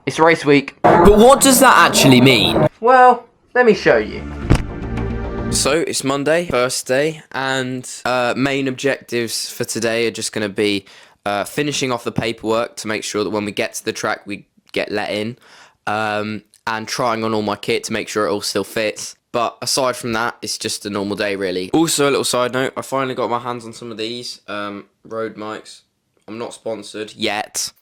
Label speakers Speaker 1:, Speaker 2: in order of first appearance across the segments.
Speaker 1: It's race week.
Speaker 2: But what does that actually mean?
Speaker 1: Well, let me show you.
Speaker 2: So, it's Monday, first day, and main objectives for today are just going to be finishing off the paperwork to make sure that when we get to the track we get let in, and trying on all my kit to make sure it all still fits. But aside from that, it's just a normal day really. Also, a little side note, I finally got my hands on some of these Rode mics. I'm not sponsored yet.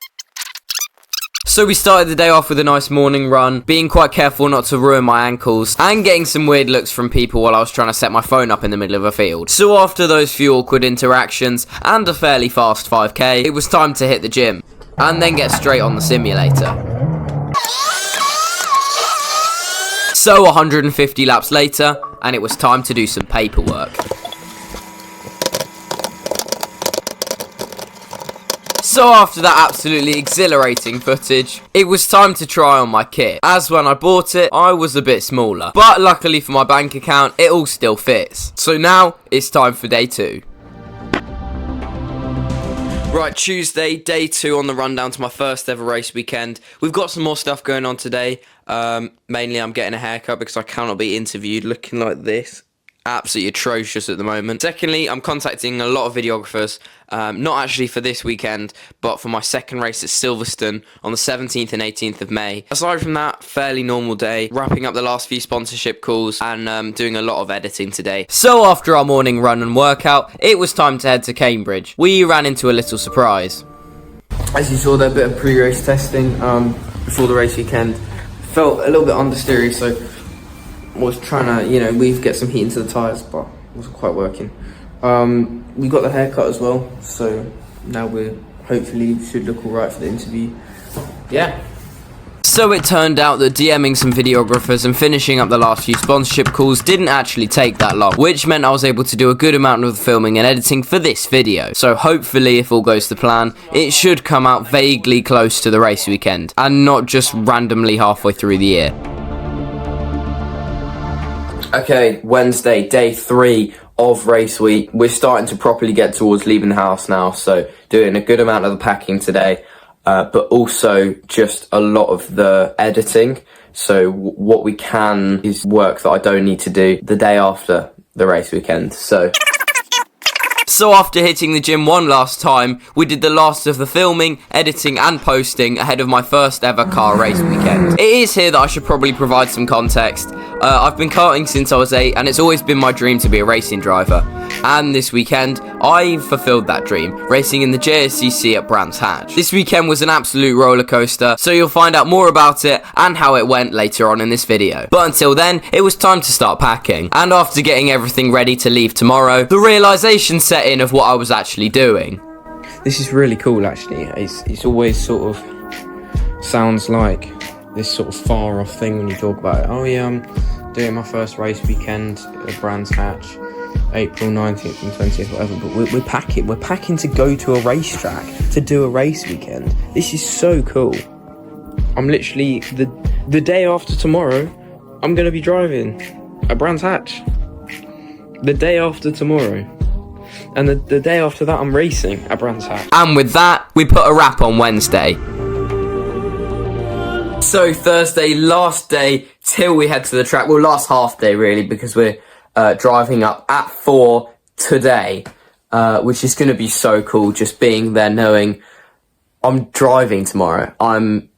Speaker 2: So we started the day off with a nice morning run, being quite careful not to ruin my ankles, and getting some weird looks from people while I was trying to set my phone up in the middle of a field. So after those few awkward interactions, and a fairly fast 5k, it was time to hit the gym, and then get straight on the simulator. So 150 laps later, and it was time to do some paperwork. So after that absolutely exhilarating footage, it was time to try on my kit, as when I bought it, I was a bit smaller. But luckily for my bank account, it all still fits. So now, it's time for day 2. Right, Tuesday, day 2 on the rundown to my first ever race weekend. We've got some more stuff going on today. Mainly I'm getting a haircut because I cannot be interviewed looking like this. Absolutely atrocious at the moment. Secondly, I'm contacting a lot of videographers, not actually for this weekend, but for my second race at Silverstone on the 17th and 18th of May. Aside from that, fairly normal day, wrapping up the last few sponsorship calls and doing a lot of editing today. So after our morning run and workout, it was time to head to Cambridge. We ran into a little surprise. As you saw, there a bit of pre-race testing before the race weekend. Felt a little bit understeery, so was trying to, get some heat into the tyres, but it wasn't quite working. We got the haircut as well, so now we hopefully should look alright for the interview. Yeah. So it turned out that DMing some videographers and finishing up the last few sponsorship calls didn't actually take that long, which meant I was able to do a good amount of the filming and editing for this video. So hopefully, if all goes to plan, it should come out vaguely close to the race weekend, and not just randomly halfway through the year. Okay, Wednesday, day 3 of race week. We're starting to properly get towards leaving the house now, so doing a good amount of the packing today, but also just a lot of the editing. So what we can is work that I don't need to do the day after the race weekend. So after hitting the gym one last time, we did the last of the filming, editing and posting ahead of my first ever car race weekend. It is here that I should probably provide some context. I've been karting since I was 8 and it's always been my dream to be a racing driver. And this weekend, I fulfilled that dream, racing in the JSCC at Brands Hatch. This weekend was an absolute roller coaster, so you'll find out more about it and how it went later on in this video. But until then, it was time to start packing. And after getting everything ready to leave tomorrow, the realisation set in of what I was actually doing. This is really cool actually. It's always sort of sounds like this sort of far off thing when you talk about it. Oh yeah, I'm doing my first race weekend at Brands Hatch, April 19th and 20th, whatever, but we're packing to go to a racetrack to do a race weekend. This is so cool. I'm literally, the day after tomorrow, I'm going to be driving at Brands Hatch. The day after tomorrow. And the day after that, I'm racing at Brands Hatch. And with that, we put a wrap on Wednesday. So Thursday, last day till we head to the track. Well, last half day really, because we're driving up at 4 today, which is going to be so cool. Just being there, knowing I'm driving tomorrow. I'm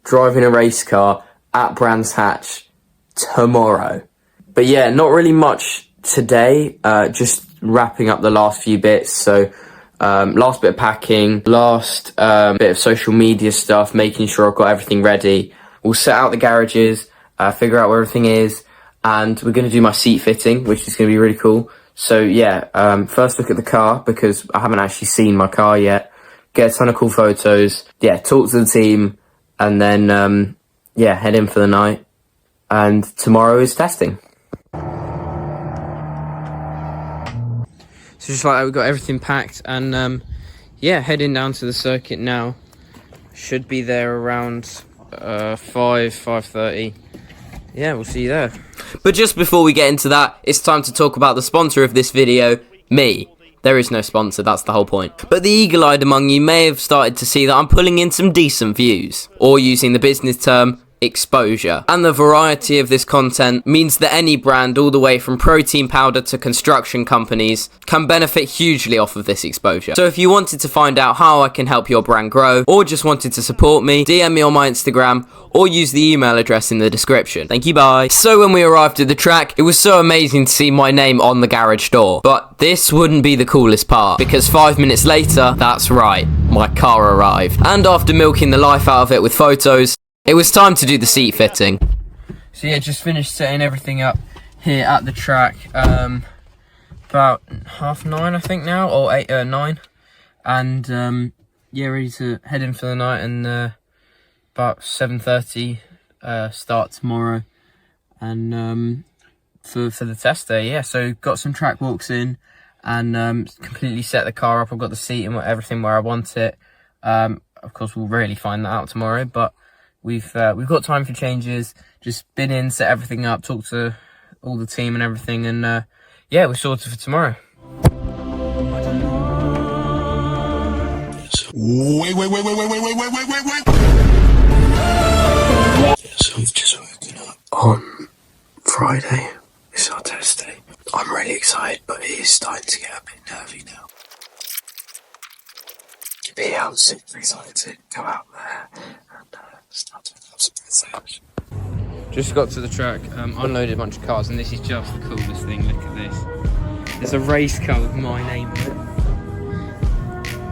Speaker 2: driving a race car at Brands Hatch tomorrow. But yeah, not really much today. Just wrapping up the last few bits. So last bit of packing, last bit of social media stuff, making sure I've got everything ready. We'll set out the garages, figure out where everything is, and we're going to do my seat fitting, which is going to be really cool. So yeah, first look at the car, because I haven't actually seen my car yet. Get a ton of cool photos. Yeah, talk to the team, and then yeah, head in for the night. And tomorrow is testing. So just like that, we've got everything packed, and yeah, heading down to the circuit now. Should be there around 5:30. Yeah, we'll see you there. But just before we get into that, it's time to talk about the sponsor of this video,
Speaker 3: Me. There is no sponsor, that's the whole point. But the eagle-eyed among you may have started to see that I'm pulling in some decent views, or using the business term, exposure. And the variety of this content means that any brand, all the way from protein powder to construction companies, can benefit hugely off of this exposure. So if you wanted to find out how I can help your brand grow, or just wanted to support me, DM me on my Instagram, or use the email address in the description. Thank you, bye. So when we arrived at the track, it was so amazing to see my name on the garage door. But this wouldn't be the coolest part, because 5 minutes later, that's right, my car arrived. And after milking the life out of it with photos, it was time to do the seat fitting. So yeah, just finished setting everything up here at the track. About 9:30 I think now, or 9. And yeah, ready to head in for the night, and about 7:30 start tomorrow. And for the test day, yeah. So got some track walks in, and completely set the car up. I've got the seat and everything where I want it. Of course, we'll really find that out tomorrow, but we've got time for changes. Just been in, set everything up, talked to all the team and everything, and yeah, we're sorted for tomorrow.
Speaker 4: Wait. So we've just woken up on Friday. It's our test day. I'm really excited, but it is starting to get a bit nervy now. But yeah, I'm super excited to go out there and start to have some research.
Speaker 3: Just got to the track, unloaded a bunch of cars, and this is just the coolest thing. Look at this. There's a race car with my name on it.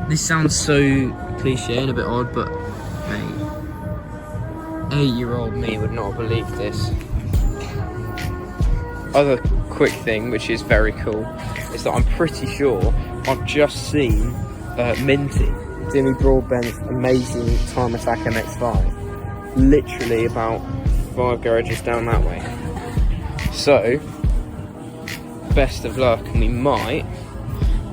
Speaker 3: This sounds so cliche and a bit odd, but mate, 8-year-old me would not have believed this. Other quick thing, which is very cool, is that I'm pretty sure I've just seen Minty, Jimmy Broadbent's amazing Time Attack MX-5, literally about 5 garages down that way. So, best of luck, and we might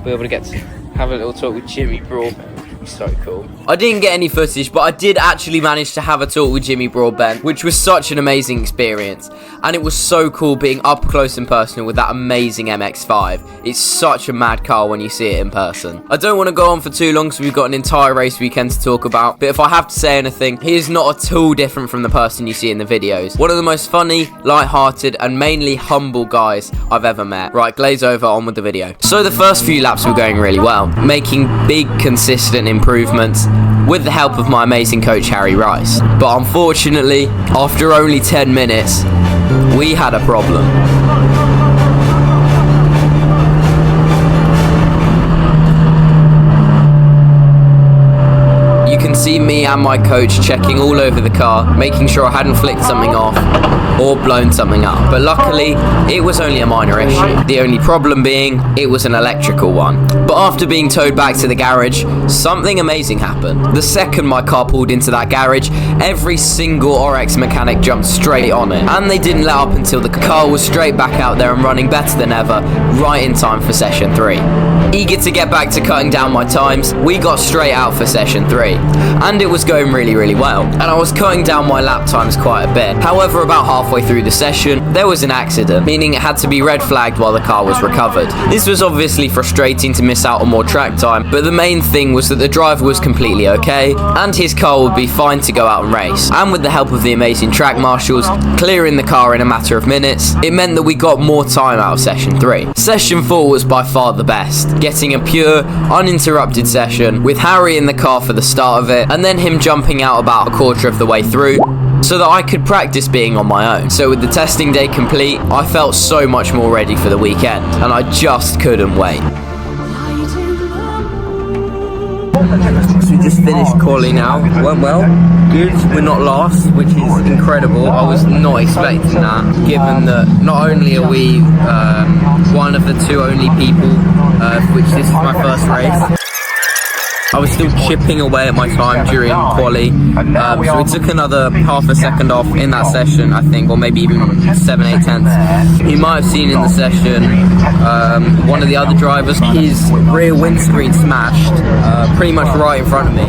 Speaker 3: be able to get to have a little talk with Jimmy Broadbent. So cool. I didn't get any footage, but I did actually manage to have a talk with Jimmy Broadbent, which was such an amazing experience. And it was so cool being up close and personal with that amazing MX-5. It's such a mad car when you see it in person. I don't want to go on for too long, so we've got an entire race weekend to talk about. But if I have to say anything, he is not at all different from the person you see in the videos. One of the most funny, light-hearted, and mainly humble guys I've ever met. Right, glaze over, on with the video. So the first few laps were going really well, making big, consistent improvements with the help of my amazing coach Harry Rice. But unfortunately, after only 10 minutes, we had a problem. You can see me and my coach checking all over the car, making sure I hadn't flicked something off or blown something up. But luckily, it was only a minor issue. The only problem being, it was an electrical one. But after being towed back to the garage, something amazing happened. The second my car pulled into that garage, every single RX mechanic jumped straight on it. And they didn't let up until the car was straight back out there and running better than ever, right in time for session 3. Eager to get back to cutting down my times, we got straight out for session 3. And it was going really, really well. And I was cutting down my lap times quite a bit. However, about halfway through the session, there was an accident, meaning it had to be red flagged while the car was recovered. This was obviously frustrating to miss out on more track time, but the main thing was that the driver was completely okay, and his car would be fine to go out and race. And with the help of the amazing track marshals, clearing the car in a matter of minutes, it meant that we got more time out of session 3. Session 4 was by far the best, getting a pure, uninterrupted session, with Harry in the car for the start of it, and then him jumping out about a quarter of the way through, so that I could practice being on my own. So with the testing day complete, I felt so much more ready for the weekend, and I just couldn't wait. So we just finished quali now. Went well. Good. We're not last, which is incredible. I was not expecting that, given that not only are we one of the 2 only people, which this is my first race, I was still chipping away at my time during quali, so it took another half a second off in that session, I think, or maybe even 7-8 tenths. You might have seen in the session, one of the other drivers, his rear windscreen smashed pretty much right in front of me.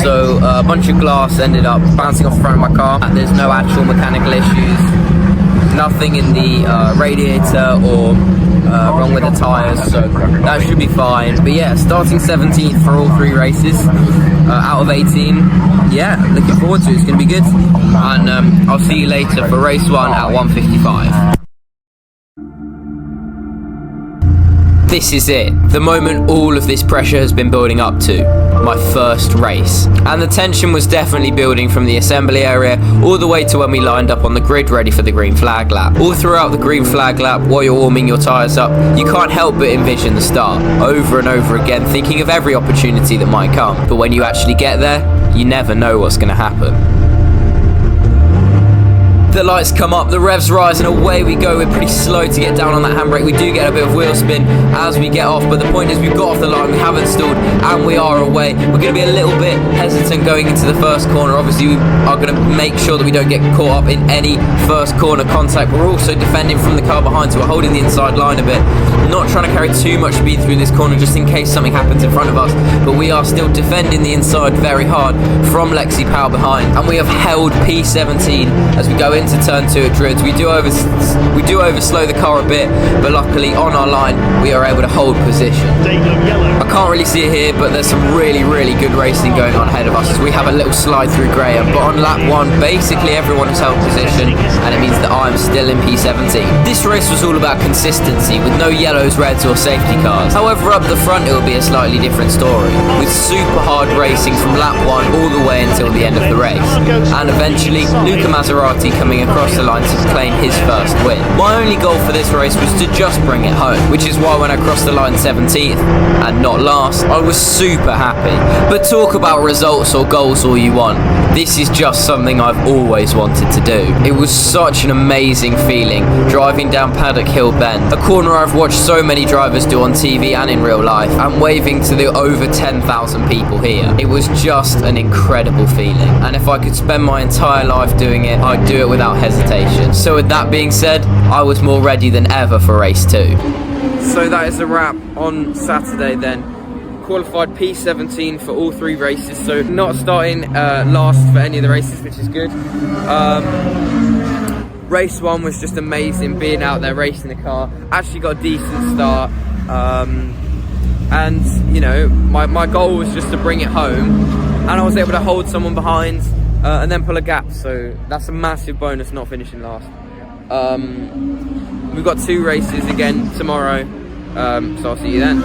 Speaker 3: So a bunch of glass ended up bouncing off the front of my car. There's no actual mechanical issues, nothing in the radiator or wrong with the tyres, so that should be fine. But yeah, starting 17th for all 3 races out of 18. Yeah, looking forward to it. It's going to be good. And I'll see you later for race 1 at 1:55. This is it, the moment all of this pressure has been building up to, my first race. And the tension was definitely building from the assembly area all the way to when we lined up on the grid ready for the green flag lap. All throughout the green flag lap, while you're warming your tyres up, you can't help but envision the start, over and over again, thinking of every opportunity that might come. But when you actually get there, you never know what's going to happen. The lights come up, the revs rise, and away we go. We're pretty slow to get down on that handbrake. We do get a bit of wheel spin as we get off, but the point is we've got off the line, we haven't stalled, and we are away. We're going to be a little bit hesitant going into the first corner. Obviously, we are going to make sure that we don't get caught up in any first corner contact. We're also defending from the car behind, so we're holding the inside line a bit. Not trying to carry too much speed through this corner just in case something happens in front of us, but we are still defending the inside very hard from Lexi Powell behind, and we have held P17 as we go into turn 2 at Druids. We do overslow the car a bit, but luckily on our line we are able to hold position. I can't really see it here, but there's some really good racing going on ahead of us as we have a little slide through Graham. But on lap 1, basically everyone has held position, and it means that I'm still in P17. This race was all about consistency, with no yellows, reds or safety cars. However, up the front it will be a slightly different story, with super hard racing from lap 1 all the way until the end of the race, and eventually Luca Maserati coming across the line to claim his first win. My only goal for this race was to just bring it home, which is why when I crossed the line 17th and not last, I was super happy. But talk about results or goals all you want, this is just something I've always wanted to do. It was such an amazing feeling driving down Paddock Hill Bend, a corner I've watched so many drivers do on TV and in real life, and waving to the over 10,000 people here. It was just an incredible feeling, and if I could spend my entire life doing it, I'd do it without hesitation. So with that being said, I was more ready than ever for race 2. So that is a wrap on Saturday then. Qualified P17 for all 3 races, so not starting last for any of the races, which is good. Race 1 was just amazing, being out there racing the car. Actually got a decent start, and you know, my goal was just to bring it home, and I was able to hold someone behind and then pull a gap, so that's a massive bonus not finishing last. We've got 2 races again tomorrow, so I'll see you then.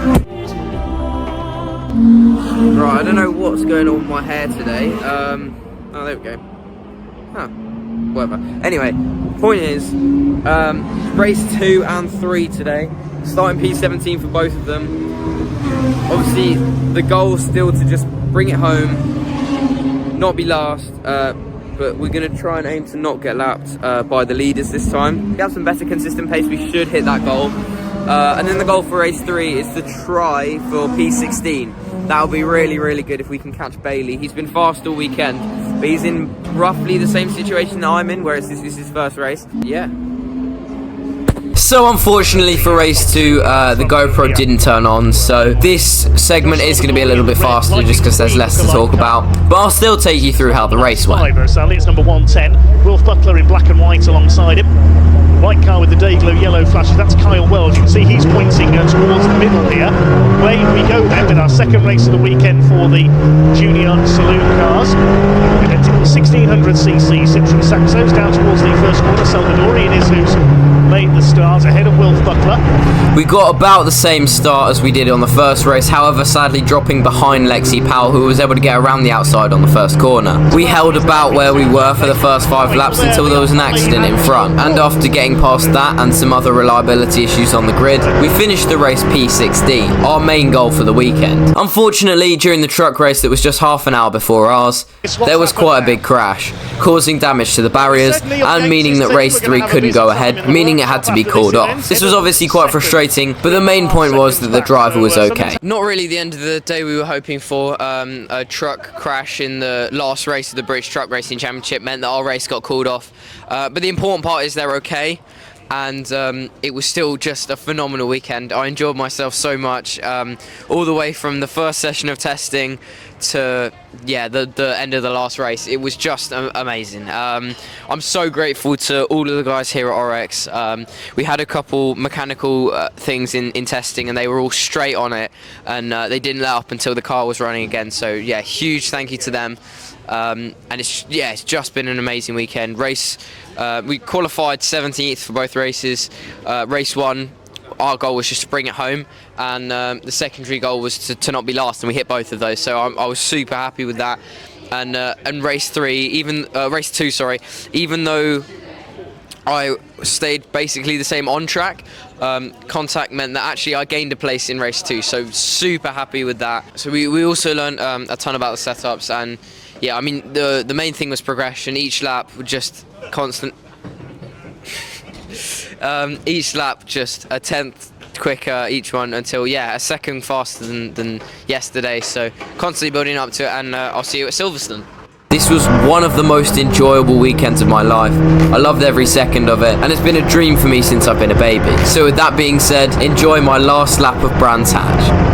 Speaker 3: Right, I don't know what's going on with my hair today. Oh, there we go. Huh, whatever. Anyway, point is, race 2 and 3 today, starting P17 for both of them. Obviously, the goal is still to just bring it home, not be last, but we're going to try and aim to not get lapped by the leaders this time. If we have some better consistent pace, we should hit that goal. And then the goal for race 3 is to try for P16. That'll be really good if we can catch Bailey. He's been fast all weekend, but he's in roughly the same situation that I'm in, whereas this is his first race. Yeah. So unfortunately for race 2, the GoPro didn't turn on, so this segment is going to be a little bit faster just because there's less to talk about, but I'll still take you through how the race went.
Speaker 5: Sally, it's number 110, Wolf Butler in black and white alongside him. White car with the day glow yellow flashes, that's Kyle Wells. You can see he's pointing towards the middle here. Away we go then with our second race of the weekend for the Junior Saloon cars. We're heading to the 1600cc Citroen Saxos down towards the first corner. Salvadorian is who's made the start ahead of Wolf Butler.
Speaker 3: We got about the same start as we did on the first race, however sadly dropping behind Lexi Powell, who was able to get around the outside on the first corner. We held about where we were for the first 5 laps until there was an accident in front, and after getting past that and some other reliability issues on the grid, we finished the race P16, our main goal for the weekend. Unfortunately, during the truck race that was just half an hour before ours, there was quite a big crash, causing damage to the barriers and meaning that race 3 couldn't go ahead, meaning it had to be called off. This was obviously quite frustrating, but the main point was that the driver was okay. Not really the end of the day we were hoping for. A truck crash in the last race of the British Truck Racing Championship meant that our race got called off, but the important part is they're okay. and it was still just a phenomenal weekend. I enjoyed myself so much, all the way from the first session of testing to the end of the last race. It was just amazing. I'm so grateful to all of the guys here at Orex. We had a couple mechanical things in testing, and they were all straight on it, and they didn't let up until the car was running again. So yeah, huge thank you to them. And it's just been an amazing weekend. We qualified 17th for both races. Race 1, our goal was just to bring it home, and the secondary goal was to not be last, and we hit both of those. So I was super happy with that. And race 2, sorry, even though I stayed basically the same on track, contact meant that actually I gained a place in race 2. So super happy with that. So we also learned a ton about the setups, and yeah, I mean the main thing was progression. Each lap was just constant. Each lap just a tenth quicker each one, until a second faster than yesterday. So constantly building up to it, and I'll see you at Silverstone.
Speaker 2: This was one of the most enjoyable weekends of my life. I loved every second of it, and it's been a dream for me since I've been a baby. So with that being said, enjoy my last lap of Brands Hatch.